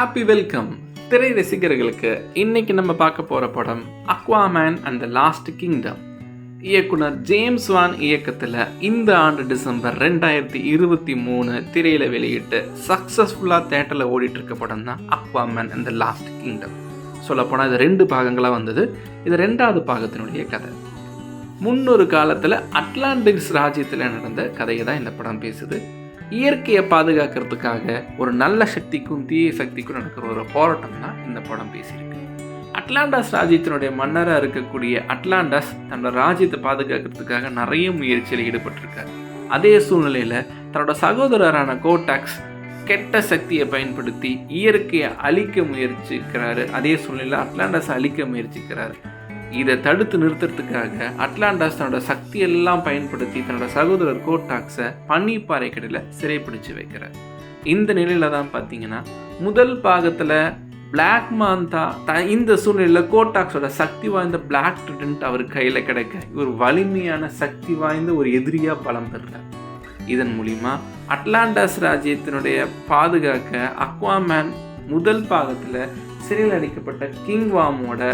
Happy welcome திரை ரசிகர்களுக்கு. இன்னைக்கு நம்ம பார்க்க போற படம் Aquaman and the last kingdom. இயக்குனர் ஜேம்ஸ் வான் இயக்கத்தில் இந்த ஆண்டு டிசம்பர் 2023 திரையில வெளியிட்டு சக்சஸ்ஃபுல்லாக தேட்டரில் ஓடிட்டு இருக்க படம் தான் Aquaman and the last kingdom. சொல்லப்போனால் இது 2 பாகங்களாக வந்தது. இது 2வது பாகத்தினுடைய கதை. முன்னொரு காலத்தில் அட்லாண்டிஸ் ராஜ்யத்தில் நடந்த கதையை தான் இந்த படம் பேசுது. இயற்கையை பாதுகாக்கிறதுக்காக ஒரு நல்ல சக்திக்கும் தீய சக்திக்கும் நடக்கிற ஒரு போராட்டம் தான் இந்த படம் பேசியிருக்கு. அட்லாண்டஸ் ராஜ்யத்தினுடைய மன்னராக இருக்கக்கூடிய அட்லாண்டஸ் தன்னோட ராஜ்யத்தை பாதுகாக்கிறதுக்காக நிறைய முயற்சியில் ஈடுபட்டிருக்கார். அதே சூழ்நிலையில் தன்னோட சகோதரரான கோடாக்ஸ் கெட்ட சக்தியை பயன்படுத்தி இயற்கையை அழிக்க முயற்சிக்கிறாரு. அதே சூழ்நிலையில் அட்லாண்டஸை அழிக்க முயற்சிக்கிறாரு. இதை தடுத்து நிறுத்துறதுக்காக அட்லாண்டஸ் தன்னோட சக்தியெல்லாம் பயன்படுத்தி தன்னோட சகோதரர் கோடாக்ஸை பனிப்பாறை கடையில் சிறைப்பிடிச்சு வைக்கிறார். இந்த நிலையில தான் பார்த்தீங்கன்னா முதல் பாகத்தில் பிளாக் மாந்தா இந்த சூழ்நிலையில் கோடாக்ஸோட சக்தி வாய்ந்த பிளாக் ட்ரிடன்ட் அவர் கையில் கிடைக்க இவர் வலிமையான சக்தி வாய்ந்த ஒரு எதிரியாக பலம் பெறுறார். இதன் மூலிமா அட்லாண்டஸ் ராஜ்யத்தினுடைய பாதுகாக்க அக்வாமேன் முதல் பாகத்தில் சிறையில் அடைக்கப்பட்ட கிங் வாமோட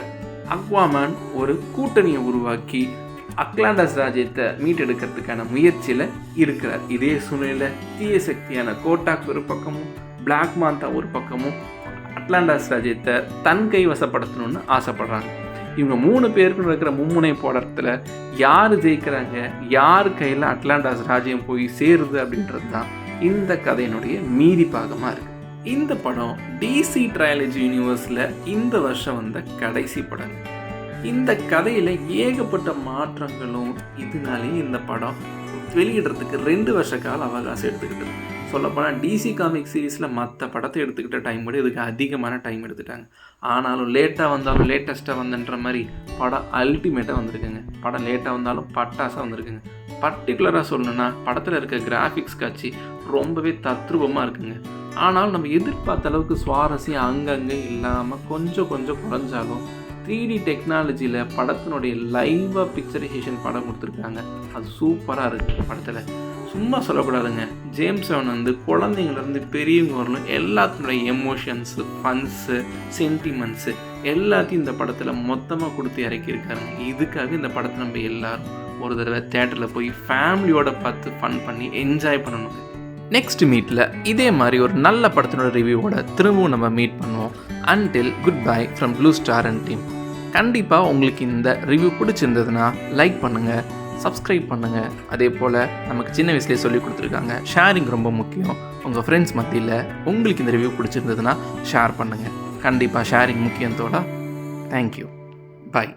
அக்வாமேன் ஒரு கூட்டணியை உருவாக்கி அட்லாண்டஸ் ராஜ்யத்தை மீட்டெடுக்கிறதுக்கான முயற்சியில் இருக்கிறார். இதே சூழ்நிலையில் தீய சக்தியான கோடாக்ஸ் ஒரு பக்கமும் பிளாக் மாந்தா ஒரு பக்கமும் அட்லாண்டஸ் ராஜ்யத்தை தன் கைவசப்படுத்தணும்னு ஆசைப்படுறாங்க. இவங்க 3 பேருக்கும் இருக்கிற மும்முனை போராட்டத்தில் யார் ஜெயிக்கிறாங்க, யார் கையில் அட்லாண்டஸ் ராஜ்யம் போய் சேருது அப்படின்றது தான் இந்த கதையினுடைய மீதி பாகமாக இருக்குது. இந்த படம் டிசி ட்ரையாலஜி யூனிவர்ஸில் இந்த வருஷம் வந்த கடைசி படம். இந்த கதையில் ஏகப்பட்ட மாற்றங்களும் இதனாலே இந்த படம் வெளியிடுறதுக்கு 2 வருஷ கால அவகாசம் எடுத்துக்கிட்டது. சொல்லப்போனால் டிசி காமிக் சீரீஸில் மற்ற படத்தை எடுத்துக்கிட்ட டைம் விட இதுக்கு அதிகமான டைம் எடுத்துட்டாங்க. ஆனாலும் லேட்டாக வந்தாலும் லேட்டஸ்ட்டாக வந்துன்ற மாதிரி படம் அல்டிமேட்டாக வந்திருக்குங்க. படம் லேட்டாக வந்தாலும் பட்டாசாக வந்திருக்குங்க. பர்டிகுலராக சொல்லணுன்னா படத்தில் இருக்க கிராஃபிக்ஸ் காட்சி ரொம்பவே தத்ரூபமாக இருக்குங்க. ஆனால் நம்ம எதிர்பார்த்த அளவுக்கு சுவாரஸ்யம் அங்கங்கே இல்லாமல் கொஞ்சம் குறைஞ்சாலும் 3D டெக்னாலஜியில் படத்தினுடைய லைவாக பிக்சரைசேஷன் படம் கொடுத்துருக்காங்க. அது சூப்பராக இருக்குது. படத்தில் சும்மா சொல்லக்கூடாதுங்க. ஜேம்ஸ் வான் குழந்தைங்கள்லேருந்து பெரியவங்க வரணும் எல்லாத்தினுடைய எமோஷன்ஸு, ஃபன்ஸு, சென்டிமெண்ட்ஸு எல்லாத்தையும் இந்த படத்தில் மொத்தமாக கொடுத்து இறக்கியிருக்காருங்க. இதுக்காக இந்த படத்தை நம்ம எல்லோரும் ஒரு தடவை தேட்டரில் போய் ஃபேமிலியோட பார்த்து ஃபன் பண்ணி என்ஜாய் பண்ணணும். நெக்ஸ்ட் மீட்டில் இதே மாதிரி ஒரு நல்ல படத்தினோட ரிவ்யூவோட திரும்பவும் நம்ம மீட் பண்ணுவோம். Until good bye from blue star and team. கண்டிப்பாக உங்களுக்கு இந்த ரிவ்யூ பிடிச்சிருந்ததுன்னா லைக் பண்ணுங்கள், சப்ஸ்கிரைப் பண்ணுங்கள். அதே போல் நமக்கு சின்ன வயசுலேயே சொல்லி கொடுத்துருக்காங்க ஷேரிங் ரொம்ப முக்கியம். உங்கள் ஃப்ரெண்ட்ஸ் மத்தியில் உங்களுக்கு இந்த ரிவ்யூ பிடிச்சிருந்ததுன்னா ஷேர் பண்ணுங்கள். கண்டிப்பாக ஷேரிங் முக்கியத்தோட. தேங்க்யூ. பை.